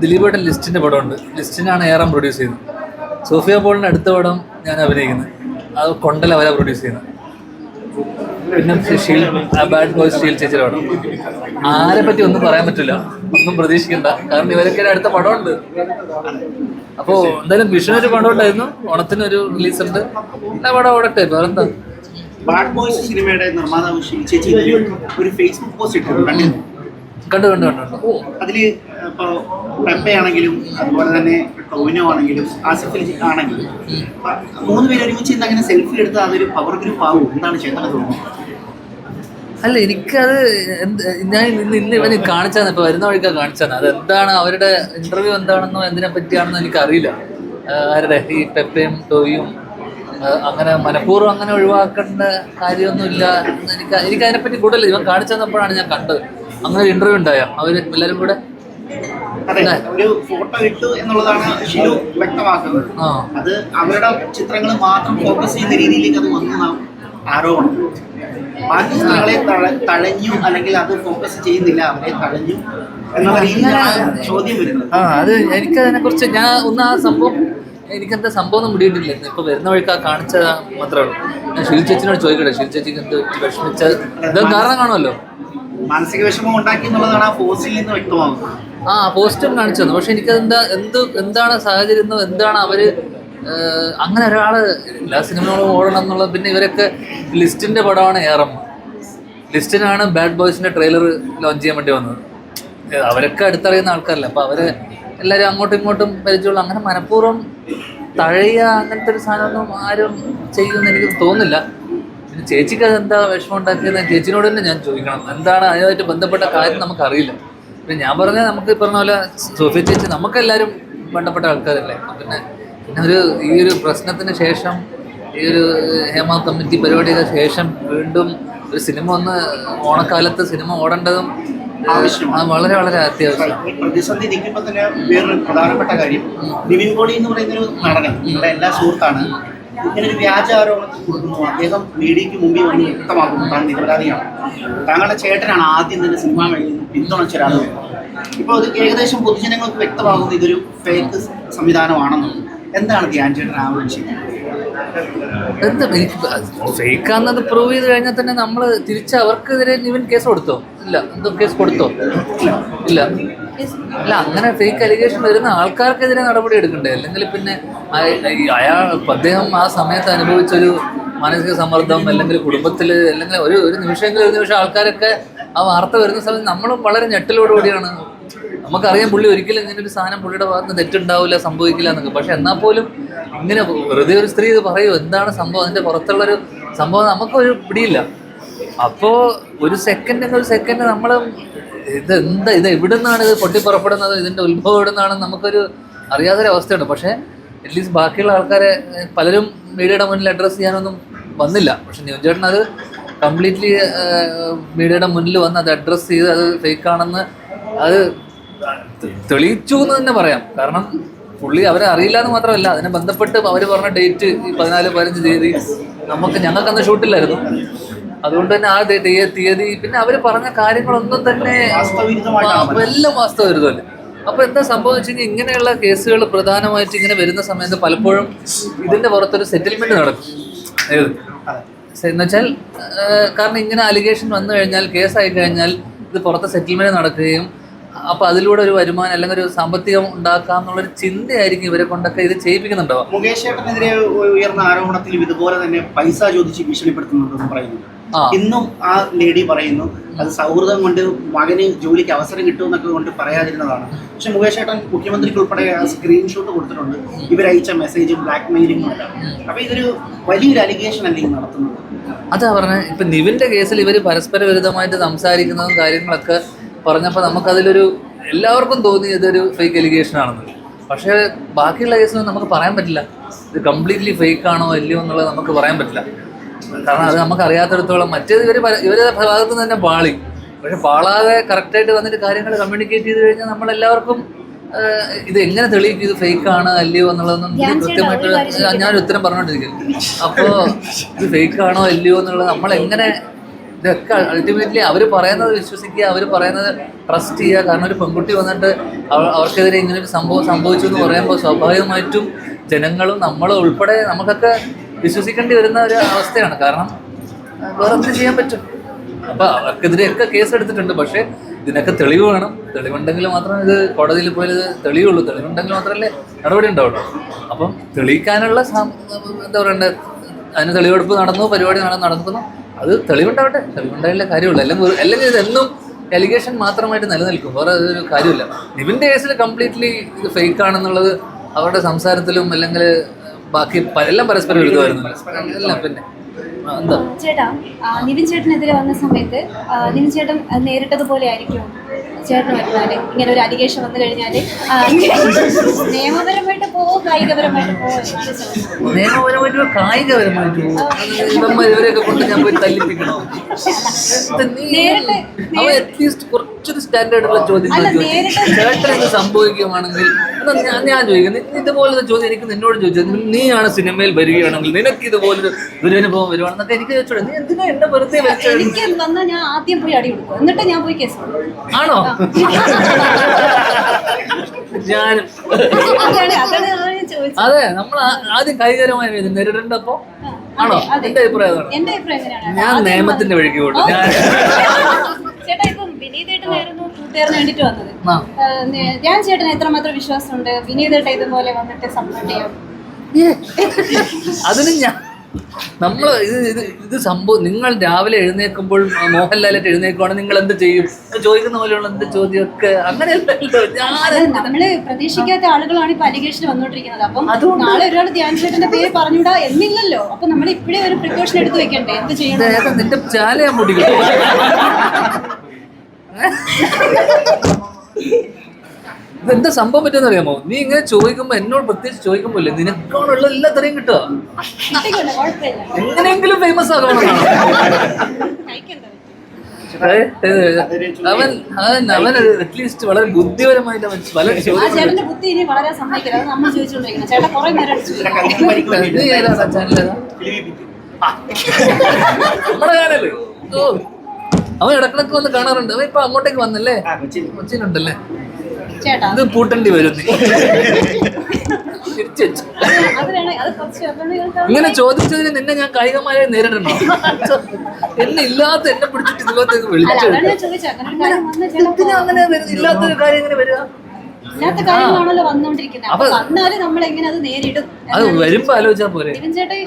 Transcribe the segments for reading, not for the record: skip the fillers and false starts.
ദിലീപേട്ടൻ ലിസ്റ്റിൻ്റെ പടമുണ്ട്. ലിസ്റ്റിനാണ് Eram produce ചെയ്യുന്നത്. Sophia പോളിൻ്റെ അടുത്ത പടം ഞാൻ അഭിനയിക്കുന്നത്. അത് കൊണ്ടൽ അവരാ പ്രൊഡ്യൂസ് ചെയ്യുന്നത്. പിന്നെ ബാഡ് ബോയ്സ് ഷീൽ ചേച്ചിയുടെ പടം. ആരെ പറ്റി ഒന്നും പറയാൻ പറ്റില്ല, ഒന്നും പ്രതീക്ഷിക്കണ്ട. കാരണം ഇവരൊക്കെ അടുത്ത പടമുണ്ട്. അപ്പോൾ എന്തായാലും വിഷുവിനൊരു പടം ഉണ്ടായിരുന്നു, ഓണത്തിനൊരു റിലീസ് ഉണ്ട്. എല്ലാ പടം ഓടട്ടെ. വേറെന്താ? ബാഡ് ബോയ്സ് സിനിമയുടെ നിർമ്മാതാവ് ഷീൽ ചേച്ചി ഒരു ഫേസ്ബുക്ക് പോസ്റ്റ് ഇട്ടിട്ടുണ്ട്. കണ്ടു. അതില് ഇപ്പൊ പെപ്പയാണെങ്കിലും അതുപോലെ തന്നെ ടോവിനോ ആണെങ്കിലും ആസിഫ് ആണെങ്കിലും 3 പേര് ഒരുമിച്ച് ഇന്ന് അങ്ങനെ സെൽഫി എടുത്താൽ അതൊരു പവർ ഗ്രൂപ്പ് ആവും. എന്താണ് ചേട്ടനെ തോന്നുന്നത്? അല്ല, എനിക്കത് ഞാൻ ഇന്ന് ഇവന് കാണിച്ചാന്ന്, ഇപ്പൊ വരുന്ന വഴിക്കാ കാണിച്ചാന്ന്. അത് എന്താണ് അവരുടെ ഇന്റർവ്യൂ എന്താണെന്നോ എന്തിനെ പറ്റിയാണെന്നോ എനിക്കറിയില്ല. ആരുടെ ഈ പെപ്പയും ടോവിയും അങ്ങനെ മനഃപൂർവ്വം അങ്ങനെ ഒഴിവാക്കേണ്ട കാര്യമൊന്നുമില്ല. എനിക്ക് അതിനെപ്പറ്റി കൂടുതൽ ഇവൻ കാണിച്ചു തന്നപ്പോഴാണ് ഞാൻ കണ്ടത്. അങ്ങനെ ഒരു ഇന്റർവ്യൂ ഉണ്ടായോ അവര് എല്ലാവരും കൂടെ? അതെ, ഒരു ഫോട്ടോ ഇട്ടു എന്നുള്ളതാണ് ഷിലു വ്യക്തമാക്കുന്നത്. അത് അവരുടെ ചിത്രങ്ങൾ മാത്രം ഫോക്കസ് ചെയ്യുന്ന രീതിയിലേക്ക് അത് വന്നു ആരോപണം. ബാക്കി ചിത്രങ്ങളെ തഴഞ്ഞു, അല്ലെങ്കിൽ അത് ഫോക്കസ് ചെയ്യുന്നില്ല, അവരെ തഴഞ്ഞു എന്നുള്ള രീതിയിലാണ് ചോദ്യം വരുന്നത്. അത് എനിക്കതിനെ കുറിച്ച് ഞാൻ ഒന്ന് ആ സംഭവം എനിക്കെന്താ സംഭവം ഒന്നും മുടിയിട്ടില്ല. ഇപ്പൊ വരുന്ന വഴിക്ക് കാണിച്ച മാത്രമേ ഉള്ളൂ. ഞാൻ ഷീൽ ചേച്ചിനോട് ചോദിക്കട്ടെ, ഷീൽ ചേച്ചിക്ക് എന്ത് വിഷമിച്ച എന്തെങ്കിലും കാരണം കാണുമല്ലോ. മാനസിക വിഷമം ഉണ്ടാക്കി എന്നുള്ളതാണ് ആ പോസ്റ്റിൽ നിന്ന് വ്യക്തമാകുന്നത്. പോസ്റ്റും കാണിച്ചു തന്നു. പക്ഷെ എനിക്കതെന്താ എന്താണ് സാഹചര്യം, എന്താണ് അവര് അങ്ങനെ ഒരാള് എല്ലാ സിനിമകളും ഓടണം എന്നുള്ളത്. പിന്നെ ഇവരൊക്കെ ലിസ്റ്റിന്റെ പടമാണ് ഏറം. ലിസ്റ്റിനാണ് ബാഡ് ബോയ്സിന്റെ ട്രെയിലർ ലോഞ്ച് ചെയ്യാൻ വേണ്ടി വന്നത്. അവരൊക്കെ അടുത്തറിയുന്ന ആൾക്കാരല്ല. അപ്പൊ അവര് എല്ലാവരും അങ്ങോട്ടും ഇങ്ങോട്ടും പരിചയമുള്ള, അങ്ങനെ മനഃപൂർവ്വം തഴയുക അങ്ങനത്തെ ഒരു സാധനമൊന്നും ആരും ചെയ്യുമെന്ന് എനിക്ക് തോന്നുന്നില്ല. പിന്നെ ചേച്ചിക്ക് അതെന്താ വിഷമം ഉണ്ടാക്കിയത് ചേച്ചിനോട് തന്നെ ഞാൻ ചോദിക്കണം. എന്താണ് അതുമായിട്ട് ബന്ധപ്പെട്ട കാര്യം നമുക്കറിയില്ല. പിന്നെ ഞാൻ പറഞ്ഞാൽ നമുക്ക് പറഞ്ഞ പോലെ സോഫിയ ചേച്ചി നമുക്കെല്ലാവരും ബന്ധപ്പെട്ട ആൾക്കാരല്ലേ. പിന്നെ ഈ ഒരു പ്രശ്നത്തിന് ശേഷം, ഈ ഒരു ഹേമ കമ്മിറ്റി പരിപാടിയുടെ ശേഷം വീണ്ടും ഒരു സിനിമ ഒന്ന് ഓണക്കാലത്ത് സിനിമ ഓടേണ്ടതും വളരെ വളരെ അത്യാവശ്യം. ഈ പ്രതിസന്ധി നിൽക്കുമ്പോൾ തന്നെ വേറൊരു പ്രധാനപ്പെട്ട കാര്യം, നിവിൻ പോളി എന്ന് പറയുന്നൊരു നടൻ, നമ്മുടെ എല്ലാ സുഹൃത്താണ്, ഇങ്ങനൊരു വ്യാജ ആരോപണത്തിൽ കൊടുക്കുന്നു. അദ്ദേഹം മീഡിയയ്ക്ക് മുമ്പിൽ വന്ന് വ്യക്തമാക്കുന്നു താൻ നിരപരാധിയാണ്. താങ്കളുടെ ചേട്ടനാണ് ആദ്യം തന്നെ സിനിമാ മേഖലയിൽ പിന്തുണച്ച ഒരാൾ. ഇപ്പോൾ അത് ഏകദേശം പൊതുജനങ്ങൾക്ക് വ്യക്തമാകുന്നു ഇതൊരു ഫേക്ക് സംവിധാനമാണെന്നുള്ളത്. എന്താണ് ധ്യാൻ ചേട്ടൻ ആ ഒരു വിഷയം? എന്താ ഫേക്കാന്നത് പ്രൂവ് ചെയ്ത് കഴിഞ്ഞാൽ തന്നെ നമ്മൾ തിരിച്ച് അവർക്കെതിരെ നിവിൻ കേസ് കൊടുത്തോ? ഇല്ല. എന്തോ കേസ് കൊടുത്തോ? ഇല്ല. അല്ല, അങ്ങനെ ഫേക്ക് അലിഗേഷൻ വരുന്ന ആൾക്കാർക്കെതിരെ നടപടി എടുക്കണ്ടേ? അല്ലെങ്കിൽ പിന്നെ അദ്ദേഹം ആ സമയത്ത് അനുഭവിച്ചൊരു മാനസിക സമ്മർദ്ദം, അല്ലെങ്കിൽ കുടുംബത്തിൽ, അല്ലെങ്കിൽ ഒരു നിമിഷം ആൾക്കാരൊക്കെ ആ വാർത്ത വരുന്ന സമയത്ത് നമ്മളും വളരെ ഞെട്ടലോടുകൂടിയാണ്. നമുക്കറിയാം പുള്ളി ഒരിക്കലും ഇങ്ങനെ ഒരു സാധനം പുള്ളിയുടെ ഭാഗത്ത് തെറ്റുണ്ടാവില്ല, സംഭവിക്കില്ല എന്നൊക്കെ. പക്ഷെ എന്നാൽ പോലും ഇങ്ങനെ വെറുതെ ഒരു സ്ത്രീ ഇത് പറയൂ, എന്താണ് സംഭവം, അതിൻ്റെ പുറത്തുള്ളൊരു സംഭവം നമുക്കൊരു പിടിയില്ല. അപ്പോൾ ഒരു സെക്കൻഡ് നമ്മൾ ഇത് എവിടെ നിന്നാണ് ഇത് പൊട്ടിപ്പുറപ്പെടുന്നത്, ഇതിൻ്റെ ഉത്ഭവം എവിടെ നിന്നാണെന്ന് നമുക്കൊരു അറിയാത്തൊരവസ്ഥയുണ്ട്. പക്ഷേ അറ്റ്ലീസ്റ്റ് ബാക്കിയുള്ള ആൾക്കാരെ പലരും മീഡിയയുടെ മുന്നിൽ അഡ്രസ്സ് ചെയ്യാനൊന്നും വന്നില്ല. പക്ഷെ നിവിൻ ചേട്ടൻ അത് കംപ്ലീറ്റ്ലി മീഡിയയുടെ മുന്നിൽ വന്ന് അത് അഡ്രസ്സ് ചെയ്ത് അത് ഫേക്കാണെന്ന് അത് തെളിയിച്ചു എന്ന് തന്നെ പറയാം. കാരണം പുള്ളി അവരെ അറിയില്ല എന്ന് മാത്രമല്ല, അതിനെ ബന്ധപ്പെട്ട് അവർ പറഞ്ഞ ഡേറ്റ് ഈ 14-15 തീയതി ഞങ്ങൾക്കന്ന് ഷൂട്ടില്ലായിരുന്നു. അതുകൊണ്ട് തന്നെ ആ തീയതി പിന്നെ അവർ പറഞ്ഞ കാര്യങ്ങളൊന്നും തന്നെ എല്ലാം വാസ്തവവിരുദ്ധമല്ലേ. അപ്പോൾ എന്താ സംഭവം വെച്ച് കഴിഞ്ഞാൽ, ഇങ്ങനെയുള്ള കേസുകൾ പ്രധാനമായിട്ട് ഇങ്ങനെ വരുന്ന സമയത്ത് പലപ്പോഴും ഇതിൻ്റെ പുറത്തൊരു സെറ്റിൽമെൻറ്റ് നടക്കും. എന്നുവെച്ചാൽ കാരണം ഇങ്ങനെ അലിഗേഷൻ വന്നു കഴിഞ്ഞാൽ, കേസായി കഴിഞ്ഞാൽ ഇത് പുറത്ത് സെറ്റിൽമെൻറ്റ് നടക്കുകയും അപ്പോൾ അതിലൂടെ ഒരു വരുമാനം അല്ലെങ്കിൽ ഒരു സാമ്പത്തികം ഉണ്ടാക്കാം എന്നുള്ളൊരു ചിന്തയായിരിക്കും ഇവരെ കൊണ്ടൊക്കെ ഇത് ചെയ്യിപ്പിക്കുന്നുണ്ടോ. മുകേഷ് ചേട്ടനെതിരെ ഉയർന്ന ആരോപണത്തിലും ഇതുപോലെ തന്നെ പൈസ ചോദിച്ച് ഭീഷണിപ്പെടുത്തുന്നുണ്ടെന്ന് പറയുന്നു. ഇന്നും ആ ലേഡി പറയുന്നു അത് സൗഹൃദം കൊണ്ട് മകന് ജോലിക്ക് അവസരം കിട്ടുമെന്നൊക്കെ കൊണ്ട് പറയാതിരുന്നതാണ്. പക്ഷെ മുകേഷ് ചേട്ടൻ മുഖ്യമന്ത്രിക്ക് ഉൾപ്പെടെ സ്ക്രീൻഷോട്ട് കൊടുത്തിട്ടുണ്ട് ഇവരയച്ച മെസ്സേജും ബ്ലാക്ക് മെയിലിംഗും എല്ലാം. അപ്പോൾ ഇതൊരു വലിയൊരു അലിഗേഷൻ അല്ലെങ്കിൽ നടത്തുന്നത്. അതാ പറഞ്ഞത്. ഇപ്പം നിവിൻ്റെ കേസിൽ ഇവർ പരസ്പര വിരുദ്ധമായിട്ട് സംസാരിക്കുന്നതും കാര്യങ്ങളൊക്കെ പറഞ്ഞപ്പോൾ നമുക്കതിലൊരു എല്ലാവർക്കും തോന്നി ഇതൊരു ഫേക്ക് എലിഗേഷൻ ആണെന്ന്. പക്ഷേ ബാക്കിയുള്ള കേസൊന്നും നമുക്ക് പറയാൻ പറ്റില്ല ഇത് കംപ്ലീറ്റ്ലി ഫേക്കാണോ അല്ലയോ എന്നുള്ളത് നമുക്ക് പറയാൻ പറ്റില്ല. കാരണം അത് നമുക്ക് അറിയാത്തിടത്തോളം മറ്റേത് ഇവരുടെ ഭാഗത്തു നിന്ന് തന്നെ പാളി. പക്ഷെ പാളാതെ കറക്റ്റായിട്ട് വന്നിട്ട് കാര്യങ്ങൾ കമ്മ്യൂണിക്കേറ്റ് ചെയ്ത് കഴിഞ്ഞാൽ നമ്മളെല്ലാവർക്കും ഇത് എങ്ങനെ തെളിയിക്കും ഇത് ഫേക്കാണ് അല്ലയോ എന്നുള്ളതൊന്നും കൃത്യമായിട്ട് ഞാനൊരു ഉത്തരം പറഞ്ഞുകൊണ്ടിരിക്കുന്നു. അപ്പോൾ ഇത് ഫേക്കാണോ അല്ലയോ എന്നുള്ളത് നമ്മളെങ്ങനെ ഇതൊക്കെ അൾട്ടിമേറ്റ്ലി അവർ പറയുന്നത് വിശ്വസിക്കുക, അവർ പറയുന്നത് ട്രസ്റ്റ് ചെയ്യുക. കാരണം ഒരു പെൺകുട്ടി വന്നിട്ട് അവർക്കെതിരെ ഇങ്ങനെ ഒരു സംഭവം സംഭവിച്ചു എന്ന് പറയുമ്പോൾ സ്വാഭാവികമായിട്ടും ജനങ്ങളും നമ്മളും ഉൾപ്പെടെ നമുക്കൊക്കെ വിശ്വസിക്കേണ്ടി വരുന്ന ഒരു അവസ്ഥയാണ്. കാരണം വേറെ എന്ത് ചെയ്യാൻ പറ്റും? അപ്പോൾ അവർക്കെതിരെയൊക്കെ കേസ് എടുത്തിട്ടുണ്ട്. പക്ഷേ ഇതിനൊക്കെ തെളിവ് വേണം. തെളിവുണ്ടെങ്കിൽ മാത്രമേ ഇത് കോടതിയിൽ പോയത് തെളിവുള്ളൂ. തെളിവുണ്ടെങ്കിൽ മാത്രമല്ലേ നടപടി ഉണ്ടാവുള്ളൂ. അപ്പം തെളിയിക്കാനുള്ള എന്താ പറയണ്ടത്, അതിന് തെളിവെടുപ്പ് നടന്നു, പരിപാടി നടക്കുന്നു. അത് തെളിവുണ്ടാവട്ടെ, തെളിവുണ്ടായാലേ കാര്യമുള്ളൂ. അല്ലെങ്കിൽ ഇതെന്നും എലിഗേഷൻ മാത്രമായിട്ട് നിലനിൽക്കും, വേറെ അതൊരു കാര്യമില്ല. നിവിൻ്റെ കേസിൽ കംപ്ലീറ്റ്ലി ഇത് ഫേക്ക് ആണെന്നുള്ളത് അവരുടെ സംസാരത്തിലും അല്ലെങ്കിൽ ബാക്കി എല്ലാം പരസ്പരം എഴുതുമായിരുന്നു എല്ലാം. പിന്നെ എന്താ ചേട്ടാ, നിവിൻ ചേട്ടനെതിരെ വന്ന സമയത്ത് നിവിൻ ചേട്ടൻ നേരിട്ടതുപോലെ ആയിരിക്കും ചേട്ടൻ വരുന്നാല് ഇങ്ങനെ ഒരു അലിഗേഷൻ വന്നു കഴിഞ്ഞാല് നിയമപരമായിട്ട് പോവോ കായികപരമായിട്ട് പോവോ? നിയമപരമായിട്ടോ കായികപരമായിട്ടോ ഇവരെയൊക്കെ കൊണ്ട് ഞാൻ പോയി തല്ലിപ്പിക്കണോ? അറ്റ്ലീസ്റ്റ് കുറച്ചൊരു സ്റ്റാൻഡേർഡുള്ള ചോദ്യം ചേട്ടൻ ഇത് സംഭവിക്കുകയാണെങ്കിൽ ഞാൻ ചോദിക്കുന്നത്, ഇതുപോലത്തെ ചോദ്യം എനിക്ക് നിന്നോട് ചോദിച്ചത്, നീയാണ് സിനിമയിൽ വരികയാണെങ്കിൽ നിനക്ക് ഇതുപോലൊരു ദുരനുഭവം വരുവാണെന്നൊക്കെ എനിക്ക് ചോദിച്ചോളൂ. നീ എന്തിനാ എന്നെ വെറുതെ എനിക്ക് വന്നാൽ ഞാൻ ആദ്യം പോയി അടി കൊടുക്കും, എന്നിട്ട് ഞാൻ പോയി കേസ് ആണോ? ഞാനും അതെ, നമ്മൾ ആദ്യം കൈകാര്യമായി നേരിടേണ്ടപ്പോ ആണോ? എന്റെ അഭിപ്രായം ഞാൻ നിയമത്തിന്റെ വഴിക്ക് പോട്ടു. ചേട്ടാ, ഇപ്പം വിനീതേട്ടനായിരുന്നു കൂട്ടുകാരന് വേണ്ടിട്ട് വന്നത്. ഞാൻ ചേട്ടന് എത്രമാത്രം വിശ്വാസമുണ്ട് വിനീതേട്ട ഇതുപോലെ വന്നിട്ട് സപ്പോർട്ട് ചെയ്യും? അതിന് നമ്മൾ ഇത് സംഭവം, നിങ്ങൾ രാവിലെ എഴുന്നേൽക്കുമ്പോൾ മോഹൻലാലായിട്ട് എഴുന്നേൽക്കുവാണെങ്കിൽ നിങ്ങൾ എന്ത് ചെയ്യും ചോദിക്കുന്ന പോലെയുള്ള എന്ത് ചോദ്യമൊക്കെ അങ്ങനെയല്ലല്ലോ. നമ്മള് പ്രതീക്ഷിക്കാത്ത ആളുകളാണ് ഇപ്പൊ അലിഗേഷൻ വന്നോണ്ടിരിക്കുന്നത്. അപ്പം നാളെ ഒരാൾ ധ്യാൻ ചേട്ടന്റെ പേര് പറഞ്ഞിടാ എന്നില്ലല്ലോ. അപ്പൊ നമ്മൾ ഇപ്പഴേ ഒരു പ്രിക്കോഷൻ എടുത്ത് വെക്കണ്ടേ? എന്ത് ചെയ്യണം? നിന്റെ ചാലയാൻ മുടിക്കും. ഇതെന്താ സംഭവം പറ്റുമെന്ന് അറിയാമോ? നീ ഇങ്ങനെ ചോദിക്കുമ്പോ, എന്നോട് പ്രത്യേകിച്ച് ചോദിക്കുമ്പോ ഇല്ലേ, നിനക്കാണുള്ള എല്ലാത്തരെയും കിട്ടുക. എങ്ങനെയെങ്കിലും ഫേമസ് ആകണമെന്നാണ്. അവൻ അറ്റ്ലീസ്റ്റ് വളരെ ബുദ്ധിപരമായിട്ട് അവൻ പല ചേട്ടന്റെ ബുദ്ധി ഇനി വളരെ സമ്മതിക്കില്ല. അത് നമ്മൾ ചോദിച്ചുകൊണ്ടിരിക്കണം. ചേട്ടാ കുറെ നേരം നമ്മുടെ ചാനല്. ഓ, അവൻ ഇടക്കിടക്ക് വന്ന് കാണാറുണ്ട്. അവൻ ഇപ്പൊ അങ്ങോട്ടേക്ക് വന്നല്ലേ, കൊച്ചിയിലുണ്ടല്ലേ. ഇത് പൂട്ടേണ്ടി വരും. തിരിച്ചു വെച്ചു. ഇങ്ങനെ ചോദിച്ചതിന് നിന്നെ ഞാൻ കായികമായി നേരിടണോ? എന്നെ ഇല്ലാത്ത എന്നെ പിടിച്ചിട്ട് ഇതിലോട്ടേക്ക് വിളിച്ചു. അങ്ങനെ ഇല്ലാത്തൊരു കാര്യം എങ്ങനെ വരിക? ഇല്ലാത്ത കാര്യങ്ങളാണല്ലോ വന്നോണ്ടിരിക്കുന്നത്. അപ്പൊ വന്നാല് നമ്മൾ എങ്ങനെ അത് നേരിടും? അത് വരുമ്പോ ആലോചിച്ചാ പോരെ. ചേട്ടൻ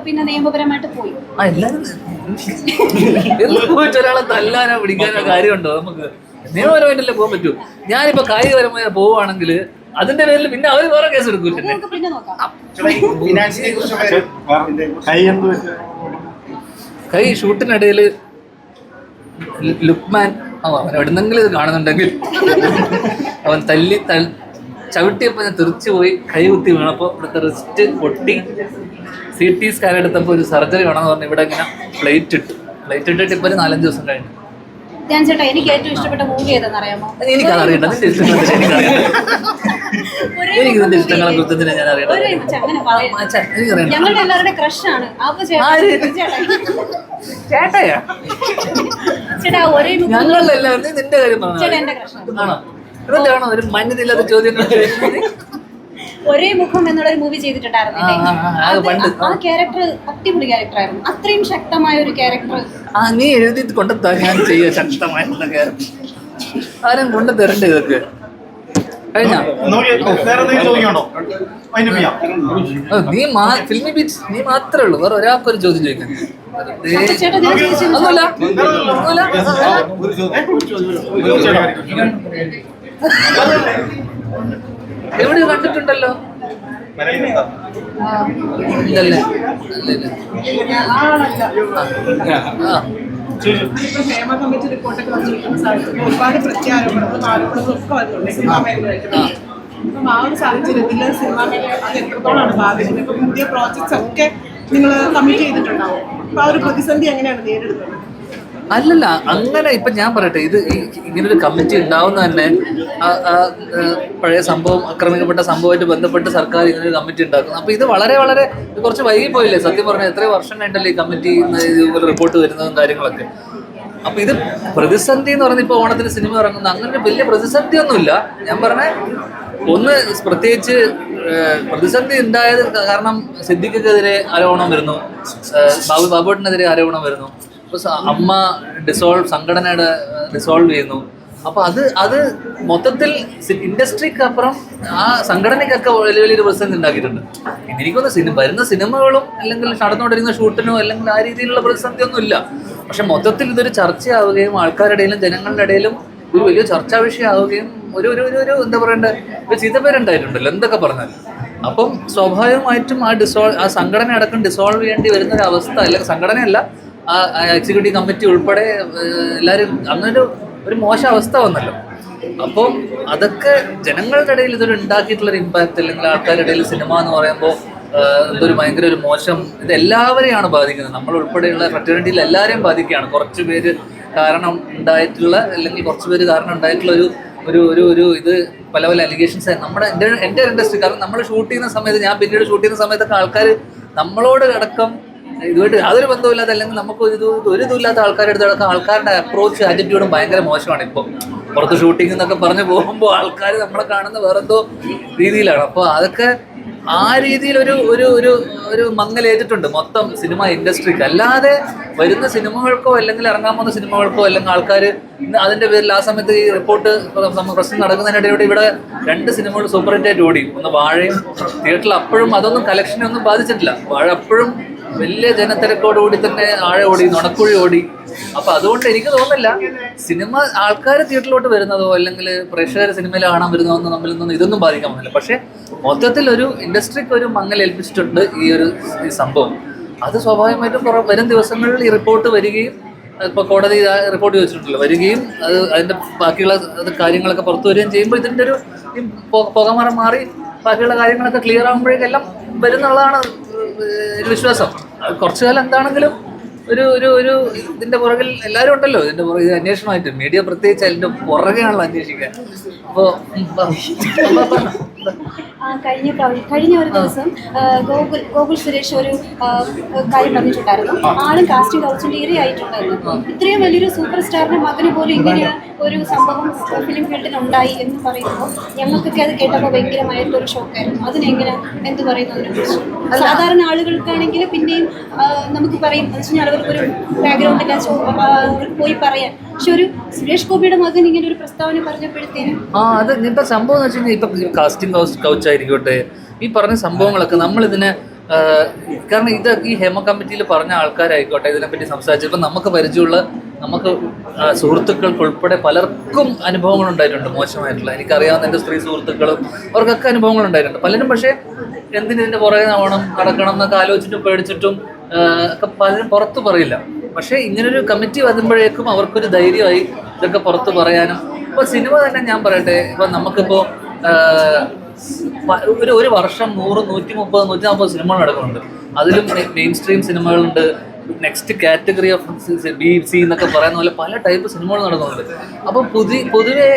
പിന്നെ നിയമപരമായിട്ട് പോയി. പോയിട്ട് ഒരാളെ തല്ലാനോ പിടിക്കാനോ കാര്യമുണ്ടോ? നമുക്ക് നിയമപരമായിട്ടല്ലേ പോകാൻ പറ്റൂ. ഞാനിപ്പോ കായികപരമായി പോവുകയാണെങ്കിൽ അതിന്റെ പേരിൽ പിന്നെ അവർ വേറെ കേസ് എടുക്കൂല്ലേ. കൈ ഷൂട്ടിനിടയിൽ ലുക്മാൻ അവൻ എവിടുന്നെങ്കിലും ഇത് കാണുന്നുണ്ടെങ്കിൽ അവൻ ചവിട്ടിയപ്പോൾ ഞാൻ തെറിച്ചു പോയി, കൈ കുത്തി വീണപ്പോൾ ഇവിടുത്തെ റിസ്റ്റ് പൊട്ടി. CT സ്കാൻ എടുത്തപ്പോൾ ഒരു സർജറി വേണമെന്ന് പറഞ്ഞ് ഇവിടെ ഇങ്ങനെ പ്ലേറ്റ് ഇട്ടിട്ട് ഇപ്പോൾ ഒരു 4-5 ദിവസം കഴിഞ്ഞു. ഞാൻ ചേട്ടാ, എനിക്ക് ഏറ്റവും ഇഷ്ടപ്പെട്ട മൂവി ഏതാണെന്ന് അറിയാമോ? എനിക്കതറിയണ്ട. നിന്റെ ഇഷ്ടങ്ങൾ എനിക്ക് നിന്റെ ഇഷ്ടങ്ങളെ കുറിച്ച് ഞാൻ അറിയണം. ഞങ്ങളുടെ എല്ലാവരുടെ ക്രഷാണ്. ചേട്ടയാ ചേട്ടാ, ഒരേ ഞങ്ങളെല്ലാവരും നിന്റെ കാര്യം ആണോ? ഇതാണോ ഒരു മഞ്ഞില്ലാത്ത ചോദ്യം? ഒരേ മുഖം എന്നുള്ളൊരു മൂവി ചെയ്തിട്ടുണ്ടായിരുന്നില്ലേ? ആ ക്യാരക്ടർ അടിപൊളി ക്യാരക്ടറായിരുന്നു. അത്രയും ശക്തമായ ഒരു ക്യാരക്ടർ നീ എഴുതി കൊണ്ടെത്താ ഞാൻ ചെയ്യാ. ശക്തമായിട്ടുള്ള ക്യാരക്ടർ ആരും കൊണ്ട് തരണ്ട. ഇതൊക്കെ കഴിഞ്ഞ നീ ഫിൽമി ബീച്ച് നീ മാത്രമേ ഉള്ളൂ. വേറെ ഒരാൾക്കൊരു ചോദ്യം ചോദിക്കാൻ എവിടെയോ കണ്ടിട്ടുണ്ടല്ലോ. ഇല്ലല്ലേ? നിയമ കമ്മിറ്റി റിപ്പോർട്ടൊക്കെ വന്നിരിക്കുന്ന സാഹചര്യത്തിൽ ഒരുപാട് പ്രത്യാരോപണങ്ങളും ആരോപണങ്ങളും ഒക്കെ വന്നിട്ടുണ്ട് സിനിമാ മേഖലയായിട്ട്. അപ്പം ആ ഒരു സാഹചര്യത്തിൽ സിനിമാ മേഖല അത് എത്രത്തോളാണ് ബാധിക്കുന്നത്? ഇപ്പം പുതിയ പ്രോജക്ട്സ് ഒക്കെ നിങ്ങൾ കമ്മിറ്റ് ചെയ്തിട്ടുണ്ടാവും. അപ്പം ആ ഒരു പ്രതിസന്ധി എങ്ങനെയാണ് നേരിടുന്നത്? അല്ലല്ല, അങ്ങനെ ഇപ്പം ഞാൻ പറയട്ടെ, ഇത് ഇങ്ങനൊരു കമ്മിറ്റി ഉണ്ടാവുന്ന തന്നെ പഴയ സംഭവം, ആക്രമിക്കപ്പെട്ട സംഭവമായിട്ട് ബന്ധപ്പെട്ട് സർക്കാർ ഇങ്ങനൊരു കമ്മിറ്റി ഉണ്ടാക്കുന്നു. അപ്പോൾ ഇത് വളരെ കുറച്ച് വൈകിപ്പോയില്ലേ? സത്യം പറഞ്ഞാൽ എത്രയോ വർഷം കഴിഞ്ഞല്ലേ ഈ കമ്മിറ്റി ഇതുപോലെ റിപ്പോർട്ട് വരുന്നതും കാര്യങ്ങളൊക്കെ. അപ്പൊ ഇത് പ്രതിസന്ധി എന്ന് പറയുന്നത് ഇപ്പൊ ഓണത്തിന് സിനിമ ഇറങ്ങുന്ന അങ്ങനെ വലിയ പ്രതിസന്ധി ഒന്നുമില്ല. ഞാൻ പറഞ്ഞ ഒന്ന് പ്രത്യേകിച്ച് പ്രതിസന്ധി ഉണ്ടായത് കാരണം സിദ്ദിഖിനെതിരെ ആരോപണം വരുന്നു, ബാബുവേട്ടനെതിരെ ആരോപണം വരുന്നു, ഇപ്പൊ അമ്മ സംഘടനയുടെ ഡിസോൾവ് ചെയ്യുന്നു. അപ്പൊ അത് മൊത്തത്തിൽ ഇൻഡസ്ട്രിക്ക് അപ്പുറം ആ സംഘടനയ്ക്കൊക്കെ വലിയൊരു പ്രതിസന്ധി ഉണ്ടാക്കിയിട്ടുണ്ട്. എനിക്കൊന്ന് വരുന്ന സിനിമകളും അല്ലെങ്കിൽ നടന്നുകൊണ്ടിരിക്കുന്ന ഷൂട്ടിനോ അല്ലെങ്കിൽ ആ രീതിയിലുള്ള പ്രതിസന്ധി ഒന്നും ഇല്ല. പക്ഷെ മൊത്തത്തിൽ ഇതൊരു ചർച്ചയാവുകയും ആൾക്കാരുടെ ഇടയിലും ജനങ്ങളുടെ ഇടയിലും ഒരു വലിയ ചർച്ചാ വിഷയമാവുകയും ഒരു ഒരു ഒരു എന്താ പറയണ്ടേ ഒരു ചീത്തപ്പേരുണ്ടായിട്ടുണ്ടല്ലോ എന്തൊക്കെ പറഞ്ഞാൽ. അപ്പം സ്വാഭാവികമായിട്ടും ആ സംഘടന അടക്കം ഡിസോൾവ് ചെയ്യേണ്ടി വരുന്ന ഒരു അവസ്ഥ, അല്ലെങ്കിൽ സംഘടനയല്ല ആ എക്സിക്യൂട്ടീവ് കമ്മിറ്റി ഉൾപ്പെടെ എല്ലാവരും അങ്ങനെ ഒരു മോശം അവസ്ഥ വന്നല്ലോ. അപ്പം അതൊക്കെ ജനങ്ങളുടെ ഇടയിൽ ഇതൊരു ഉണ്ടാക്കിയിട്ടുള്ളൊരു ഇമ്പാക്റ്റ്, അല്ലെങ്കിൽ ആൾക്കാരുടെ ഇടയിൽ സിനിമ എന്ന് പറയുമ്പോൾ ഇതൊരു ഭയങ്കര ഒരു മോശം, ഇത് എല്ലാവരെയാണ് ബാധിക്കുന്നത്. നമ്മൾ ഉൾപ്പെടെയുള്ള ഫ്രറ്റേണിറ്റിയിൽ എല്ലാവരെയും ബാധിക്കുകയാണ്. കുറച്ച് പേര് കാരണം ഉണ്ടായിട്ടുള്ള, അല്ലെങ്കിൽ കുറച്ച് പേര് കാരണം ഉണ്ടായിട്ടുള്ള ഒരു ഒരു ഒരു ഇത് പല പല അലിഗേഷൻസ് നമ്മുടെ എൻ്റെ ഇൻഡസ്ട്രി. കാരണം നമ്മൾ ഷൂട്ട് ചെയ്യുന്ന സമയത്ത്, ഞാൻ പിന്നീട് ഷൂട്ട് ചെയ്യുന്ന സമയത്തൊക്കെ ആൾക്കാർ നമ്മളോട് അടക്കം ഇതുമായിട്ട് യാതൊരു ബന്ധമില്ലാത്ത, അല്ലെങ്കിൽ നമുക്ക് ഒരു ഇതുമില്ലാത്ത ആൾക്കാരുടെ അടുത്ത് അടക്കം ആൾക്കാരുടെ അപ്രോച്ച് ആറ്റിറ്റ്യൂഡും ഭയങ്കര മോശമാണ്. ഇപ്പം പുറത്ത് ഷൂട്ടിംഗ് എന്നൊക്കെ പറഞ്ഞ് പോകുമ്പോൾ ആൾക്കാർ നമ്മളെ കാണുന്ന വേറെന്തോ രീതിയിലാണ്. അപ്പോൾ അതൊക്കെ ആ രീതിയിൽ ഒരു ഒരു ഒരു ഒരു മങ്ങലേറ്റിട്ടുണ്ട് മൊത്തം സിനിമ ഇൻഡസ്ട്രിക്ക്. അല്ലാതെ വരുന്ന സിനിമകൾക്കോ അല്ലെങ്കിൽ ഇറങ്ങാൻ പോകുന്ന സിനിമകൾക്കോ അല്ലെങ്കിൽ ആൾക്കാർ അതിൻ്റെ പേരിൽ ആ സമയത്ത് ഈ റിപ്പോർട്ട് പ്രശ്നം നടക്കുന്നതിനിടയിലൂടെ ഇവിടെ 2 സിനിമകൾ സൂപ്പർ ഹിറ്റായിട്ട് ഓടി. ഒന്ന് വാഴയും തിയേറ്ററിൽ അപ്പോഴും അതൊന്നും കളക്ഷനെ ഒന്നും ബാധിച്ചിട്ടില്ല. വാഴ അപ്പോഴും വലിയ ജനത്തിരക്കോടുകൂടി തന്നെ ആഴ ഓടി, നുണക്കുഴി ഓടി. അപ്പൊ അതുകൊണ്ട് എനിക്ക് തോന്നുന്നില്ല സിനിമ ആൾക്കാർ തിയേറ്ററിലോട്ട് വരുന്നതോ അല്ലെങ്കിൽ പ്രേക്ഷകർ സിനിമയിൽ കാണാൻ വരുന്നതോ ഒന്നും നമ്മളിൽ ഇതൊന്നും ബാധിക്കാൻ പോകുന്നില്ല. പക്ഷെ മൊത്തത്തിൽ ഒരു ഇൻഡസ്ട്രിക്ക് ഒരു മങ്ങൽ ഏൽപ്പിച്ചിട്ടുണ്ട് ഈ സംഭവം. അത് സ്വാഭാവികമായിട്ടും വരും ദിവസങ്ങളിൽ ഈ റിപ്പോർട്ട് വരികയും, ഇപ്പോൾ കോടതി റിപ്പോർട്ട് ചോദിച്ചിട്ടുണ്ടല്ലോ, വരികയും അതിൻ്റെ ബാക്കിയുള്ള കാര്യങ്ങളൊക്കെ പുറത്തു വരികയും ചെയ്യുമ്പോൾ ഇതിൻ്റെ ഒരു പുകമറ മാറി ബാക്കിയുള്ള കാര്യങ്ങളൊക്കെ ക്ലിയർ ആകുമ്പോഴേക്കെല്ലാം വരുന്നുള്ളതാണ് ഒരു വിശ്വാസം. കുറച്ചു കാലം എന്താണെങ്കിലും ഒരു ഒരു ഒരു ഇതിൻ്റെ പുറകിൽ എല്ലാവരും ഉണ്ടല്ലോ, ഇതിൻ്റെ പുറകിൽ അന്വേഷണമായിട്ട് മീഡിയ പ്രത്യേകിച്ച് അതിൻ്റെ പുറകെയാണല്ലോ അന്വേഷിക്കാൻ. അപ്പോൾ കഴിഞ്ഞ ഒരു ദിവസം ഗോകുൽ സുരേഷ് ഒരു കാര്യം പറഞ്ഞിട്ടുണ്ടായിരുന്നു, ആളും കാസ്റ്റിംഗ് കൗച്ചിന്റെ ഇരയായിട്ടുണ്ടായിരുന്നു. ഇത്രയും വലിയൊരു സൂപ്പർ സ്റ്റാറിന്റെ മകന് പോലും ഇങ്ങനെ ഒരു സംഭവം ഫിലിം ഫീൽഡിൽ ഉണ്ടായി എന്ന് പറയുമ്പോൾ ഞങ്ങൾക്കൊക്കെ അത് കേട്ടപ്പോൾ ഭയങ്കരമായിട്ടൊരു ഷോക്കായിരുന്നു. അതിനെങ്ങനെ എന്ത് പറയുന്നു അതിനെക്കുറിച്ച്? സാധാരണ ആളുകൾക്കാണെങ്കിൽ പിന്നെയും നമുക്ക് പറയും എന്ന് വെച്ചാൽ അവർക്കൊരു ബാക്ക്ഗ്രൗണ്ടിൽ പോയി പറയാൻ. പക്ഷെ ഒരു സുരേഷ് ഗോപിയുടെ മകൻ ഇങ്ങനെ ഒരു പ്രസ്താവന പറഞ്ഞപ്പോഴത്തേനും അത് ഇപ്പൊ സംഭവം എന്ന് വെച്ച് കഴിഞ്ഞാൽ ഇപ്പൊ കാസ്റ്റിംഗ് കൗച്ചായിരിക്കട്ടെ, ഈ പറഞ്ഞ സംഭവങ്ങളൊക്കെ നമ്മളിതിനെ കാരണം ഇത് ഈ ഹേമ കമ്മിറ്റിയിൽ പറഞ്ഞ ആൾക്കാരായിക്കോട്ടെ ഇതിനെപ്പറ്റി സംസാരിച്ചപ്പോൾ നമുക്ക് പരിചയമുള്ള നമുക്ക് സുഹൃത്തുക്കൾക്ക് ഉൾപ്പെടെ പലർക്കും അനുഭവങ്ങൾ ഉണ്ടായിട്ടുണ്ട് മോശമായിട്ടുള്ള. എനിക്കറിയാവുന്ന എൻ്റെ സ്ത്രീ സുഹൃത്തുക്കളും അവർക്കൊക്കെ അനുഭവങ്ങൾ ഉണ്ടായിട്ടുണ്ട്. പലരും പക്ഷേ എന്തിനെ പുറകെ നടക്കണം എന്നൊക്കെ ആലോചിച്ചിട്ടും പേടിച്ചിട്ടും ഒക്കെ പലരും പുറത്ത് പറയില്ല. പക്ഷേ ഇങ്ങനൊരു കമ്മിറ്റി വരുമ്പോഴേക്കും അവർക്കൊരു ധൈര്യമായി ഇതൊക്കെ പുറത്ത് പറയാനും. ഇപ്പോൾ സിനിമ തന്നെ ഞാൻ പറയട്ടെ, ഇപ്പം നമുക്കിപ്പോൾ ഒരു വർഷം 100, 130, 140 സിനിമകൾ നടക്കുന്നുണ്ട്. അതിലും മെയിൻ സ്ട്രീം സിനിമകളുണ്ട്, next category of B C എന്നൊക്കെ പറയുന്ന പോലെ പല ടൈപ്പ് സിനിമകൾ നടക്കുന്നുണ്ട്. അപ്പോൾ പൊതുവെ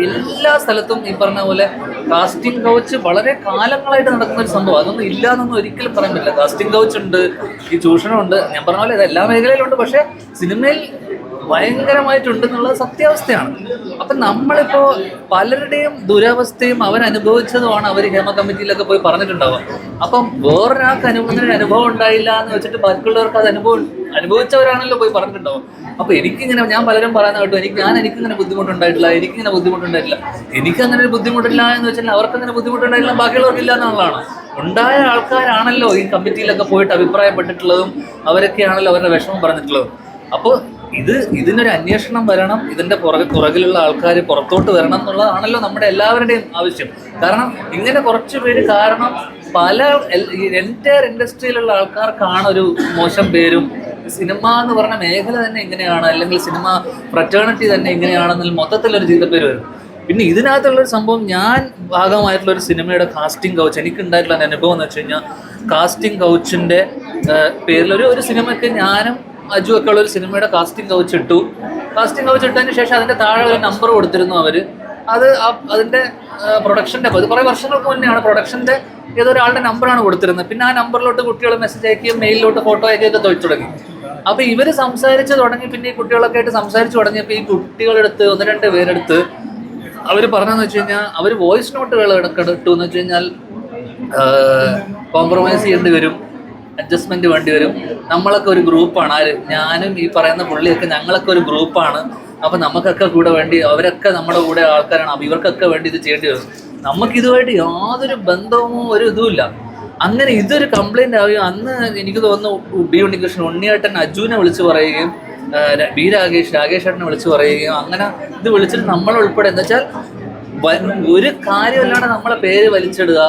എല്ലാ സ്ഥലത്തും ഈ പറഞ്ഞ പോലെ കാസ്റ്റിംഗ് കൗച്ച് വളരെ കാലങ്ങളായിട്ട് നടക്കുന്ന ഒരു സംഭവം. അതൊന്നും ഇല്ല എന്നൊന്നും ഒരിക്കലും പറയാൻ പറ്റില്ല. കാസ്റ്റിംഗ് കൗച്ച് ഉണ്ട്, ഈ ചൂഷണമുണ്ട്, ഞാൻ പറഞ്ഞ പോലെ ഇത് എല്ലാ മേഖലയിലുണ്ട്. പക്ഷേ സിനിമയിൽ ഭയങ്കരമായിട്ടുണ്ടെന്നുള്ളത് സത്യാവസ്ഥയാണ്. അപ്പം നമ്മളിപ്പോൾ പലരുടെയും ദുരവസ്ഥയും അവരനുഭവിച്ചതുമാണ് അവർ ഹേമ കമ്മിറ്റിയിലൊക്കെ പോയി പറഞ്ഞിട്ടുണ്ടാവുക. അപ്പം വേറൊരാൾക്ക് അനുഭവം ഉണ്ടായില്ല എന്ന് വെച്ചിട്ട് ബാക്കിയുള്ളവർക്ക് അത് അനുഭവിച്ചവരാണല്ലോ പോയി പറഞ്ഞിട്ടുണ്ടാവും. അപ്പോൾ എനിക്കിങ്ങനെ ഞാൻ പലരും പറയുന്ന കേട്ടോ, എനിക്കിങ്ങനെ ബുദ്ധിമുട്ടുണ്ടായിട്ടില്ല, എനിക്കങ്ങനെ ഒരു ബുദ്ധിമുട്ടില്ല എന്ന് വെച്ചാൽ അവർക്കങ്ങനെ ബുദ്ധിമുട്ടുണ്ടായിട്ടില്ല, ബാക്കിയുള്ളവർക്കില്ല എന്നുള്ളതാണ്. ഉണ്ടായ ആൾക്കാരാണല്ലോ ഈ കമ്മിറ്റിയിലൊക്കെ പോയിട്ട് അഭിപ്രായപ്പെട്ടിട്ടുള്ളതും അവരൊക്കെയാണല്ലോ അവരുടെ വിഷമം പറഞ്ഞിട്ടുള്ളതും. അപ്പോൾ ഇതിനൊരു അന്വേഷണം വരണം, ഇതിൻ്റെ പുറകിലുള്ള ആൾക്കാർ പുറത്തോട്ട് വരണം എന്നുള്ളതാണല്ലോ നമ്മുടെ എല്ലാവരുടെയും ആവശ്യം. കാരണം ഇങ്ങനെ കുറച്ച് പേര് കാരണം എൻറ്റയർ ഇൻഡസ്ട്രിയിലുള്ള ആൾക്കാർക്കാണ് ഒരു മോശം പേരും. സിനിമ എന്ന് പറഞ്ഞ മേഖല തന്നെ ഇങ്ങനെയാണ്, അല്ലെങ്കിൽ സിനിമ ഫ്രറ്റേണിറ്റി തന്നെ ഇങ്ങനെയാണെന്നതിൽ മൊത്തത്തിലൊരു ചീത്തപ്പേര് വരും. പിന്നെ ഇതിനകത്തുള്ളൊരു സംഭവം, ഞാൻ ഭാഗമായിട്ടുള്ളൊരു സിനിമയുടെ കാസ്റ്റിംഗ് കൗച്ച് എനിക്കുണ്ടായിട്ടുള്ള അനുഭവം എന്ന് വെച്ച് കഴിഞ്ഞാൽ, കാസ്റ്റിംഗ് കൗച്ചിൻ്റെ പേരിൽ ഒരു സിനിമയ്ക്ക് ഞാനും അജു ഒക്കെ ഉള്ളൊരു സിനിമയുടെ കാസ്റ്റിംഗ് കൗച്ച് ഇട്ടു. കാസ്റ്റിംഗ് കൗച്ച് ഇട്ടതിന് ശേഷം അതിൻ്റെ താഴെ ഒരു നമ്പർ കൊടുത്തിരുന്നു അവർ. അതിൻ്റെ പ്രൊഡക്ഷൻ്റെ അത് കുറേ വർഷങ്ങൾക്ക് മുന്നെയാണ് പ്രൊഡക്ഷൻ്റെ ഏതൊരാളുടെ നമ്പറാണ് കൊടുത്തിരുന്നത്. പിന്നെ ആ നമ്പറിലോട്ട് കുട്ടികൾ മെസ്സേജ് അയക്കുകയും മെയിലിലോട്ട് ഫോട്ടോ അയക്കുകയൊക്കെ തുടങ്ങി. അപ്പൊ ഇവര് സംസാരിച്ച് തുടങ്ങി, പിന്നെ ഈ കുട്ടികളൊക്കെ ആയിട്ട് സംസാരിച്ച് തുടങ്ങിയപ്പോൾ ഈ കുട്ടികളെടുത്ത് 1-2 പേരെടുത്ത് അവർ പറഞ്ഞതെന്ന് വെച്ച് കഴിഞ്ഞാൽ, അവർ വോയിസ് നോട്ടുകൾ ഇടക്കിട്ടു എന്ന് വെച്ച് കഴിഞ്ഞാൽ കോംപ്രമൈസ് ചെയ്യേണ്ടി വരും, അഡ്ജസ്റ്റ്മെന്റ് വേണ്ടി വരും, നമ്മളൊക്കെ ഒരു ഗ്രൂപ്പാണ്, ആര് ഞാനും ഈ പറയുന്ന പുള്ളിയൊക്കെ ഞങ്ങളൊക്കെ ഒരു ഗ്രൂപ്പാണ്, അപ്പൊ നമുക്കൊക്കെ കൂടെ വേണ്ടി, അവരൊക്കെ നമ്മുടെ കൂടെ ആൾക്കാരാണ്, അപ്പൊ ഇവർക്കൊക്കെ വേണ്ടി ഇത് ചെയ്യേണ്ടി വരും, നമുക്കിതുമായിട്ട് യാതൊരു ബന്ധവും ഒരു ഇതുമില്ല. അങ്ങനെ ഇതൊരു കംപ്ലൈന്റ് ആവുകയും അന്ന് എനിക്ക് തോന്നുന്നു ബി ഉണ്ണികൃഷ്ണൻ, ഉണ്ണിയേട്ടൻ അജുവിനെ വിളിച്ച് പറയുകയും ബി രാകേഷ് ഏട്ടനെ വിളിച്ച് പറയുകയും അങ്ങനെ ഇത് വിളിച്ചിട്ട് നമ്മളുൾപ്പെടെ എന്ന് വെച്ചാൽ ഒരു കാര്യമല്ലാണ്ട് നമ്മളെ പേര് വലിച്ചിടുക.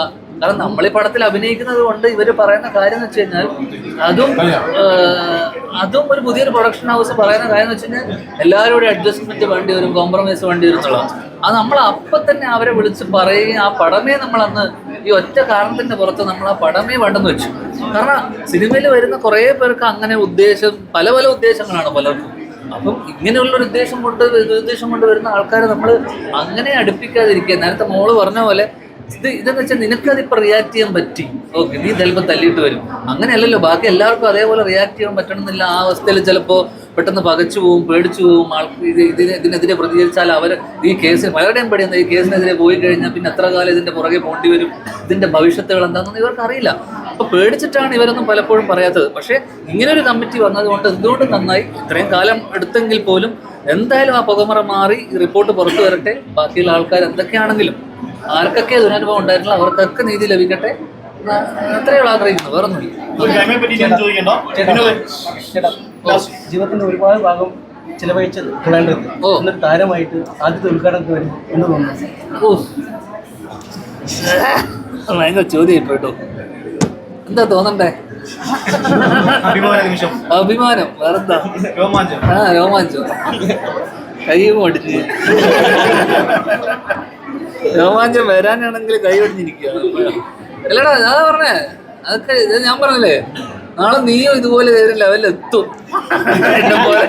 കാരണം നമ്മൾ ഈ പടത്തിൽ അഭിനയിക്കുന്നത് കൊണ്ട് ഇവർ പറയുന്ന കാര്യം എന്ന് വെച്ച് കഴിഞ്ഞാൽ അതും ഒരു പുതിയൊരു പ്രൊഡക്ഷൻ ഹൗസ് പറയുന്ന കാര്യം എന്ന് വെച്ച് കഴിഞ്ഞാൽ എല്ലാവരും കൂടി അഡ്ജസ്റ്റ്മെന്റ് വേണ്ടി വരും, കോംപ്രമൈസ് വേണ്ടി വരും എന്നുള്ളത്. അത് നമ്മൾ അപ്പം തന്നെ അവരെ വിളിച്ച് പറയുകയും ആ പടമേ നമ്മളന്ന് ഈ ഒറ്റ കാരണത്തിന്റെ പുറത്ത് നമ്മൾ ആ പടമേ വേണ്ടെന്ന് വെച്ചു. കാരണം സിനിമയിൽ വരുന്ന കുറേ പേർക്ക് അങ്ങനെ ഉദ്ദേശം, പല പല ഉദ്ദേശങ്ങളാണ് പലർക്കും. അപ്പം ഇങ്ങനെയുള്ളൊരു ഉദ്ദേശം കൊണ്ട് വരുന്ന ആൾക്കാരെ നമ്മൾ അങ്ങനെ അടുപ്പിക്കാതിരിക്കുക. നേരത്തെ മോള് പറഞ്ഞ പോലെ ഇതെന്ന് വെച്ചാൽ നിനക്കതിപ്പോൾ റിയാക്ട് ചെയ്യാൻ പറ്റി, ഓക്കെ, നീ ചിലപ്പോൾ തല്ലിയിട്ട് വരും, അങ്ങനെയല്ലല്ലോ ബാക്കി എല്ലാവർക്കും അതേപോലെ റിയാക്ട് ചെയ്യാൻ പറ്റണമെന്നില്ല. ആ അവസ്ഥയിൽ ചിലപ്പോൾ പെട്ടെന്ന് പകച്ചു പോവും, പേടിച്ചു പോവും. ഇതിനെതിരെ പ്രതികരിച്ചാൽ അവർ ഈ കേസ് പലരുടെയും പേടിയെന്ന്, ഈ കേസിനെതിരെ പോയി കഴിഞ്ഞാൽ പിന്നെ എത്ര കാലം ഇതിന്റെ പുറകെ പോണ്ടി വരും, ഇതിന്റെ ഭവിഷ്യത്തുകൾ എന്താണെന്ന് ഇവർക്ക് അറിയില്ല. അപ്പൊ പേടിച്ചിട്ടാണ് ഇവരൊന്നും പലപ്പോഴും പറയാത്തത്. പക്ഷേ ഇങ്ങനൊരു കമ്മിറ്റി വന്നതുകൊണ്ട് എന്തുകൊണ്ട് നന്നായി, ഇത്രയും കാലം എടുത്തെങ്കിൽ പോലും എന്തായാലും ആ പുകമറ മാറി റിപ്പോർട്ട് പുറത്തു വരട്ടെ. ബാക്കിയുള്ള ആൾക്കാർ എന്തൊക്കെയാണെങ്കിലും ആർക്കൊക്കെ ദുരനുഭവം ഉണ്ടായിരുന്നില്ല അവർക്കൊക്കെ നീതി ലഭിക്കട്ടെ, അത്രയുള്ള ആഗ്രഹിക്കുന്നു, വേറൊന്നുമില്ല. ജീവിതത്തിന്റെ ഒരുപാട് ഭാഗം ചിലവഴിച്ചത് എന്നിട്ട് താരമായിട്ട് ആദ്യത്തെ ഉദ്ഘാടനത്തിന് വരും എന്ന് തോന്നുന്നു. ഭയങ്കര ചോദ്യം കേട്ടോ, എന്താ തോന്നണ്ടേ? അഭിമാനം, വേറെന്താ? രോമാഞ്ചം, കൈയും ഒടിഞ്ഞ് രോമാഞ്ചം വരാനാണെങ്കിൽ കൈ ഒടിഞ്ഞിരിക്കുക. അല്ലടാ അതാ പറഞ്ഞേ, അതൊക്കെ ഞാൻ പറഞ്ഞില്ലേ, നാളെ നീയും ഇതുപോലെ ലെവലിൽ എത്തും എന്നെ പോലെ.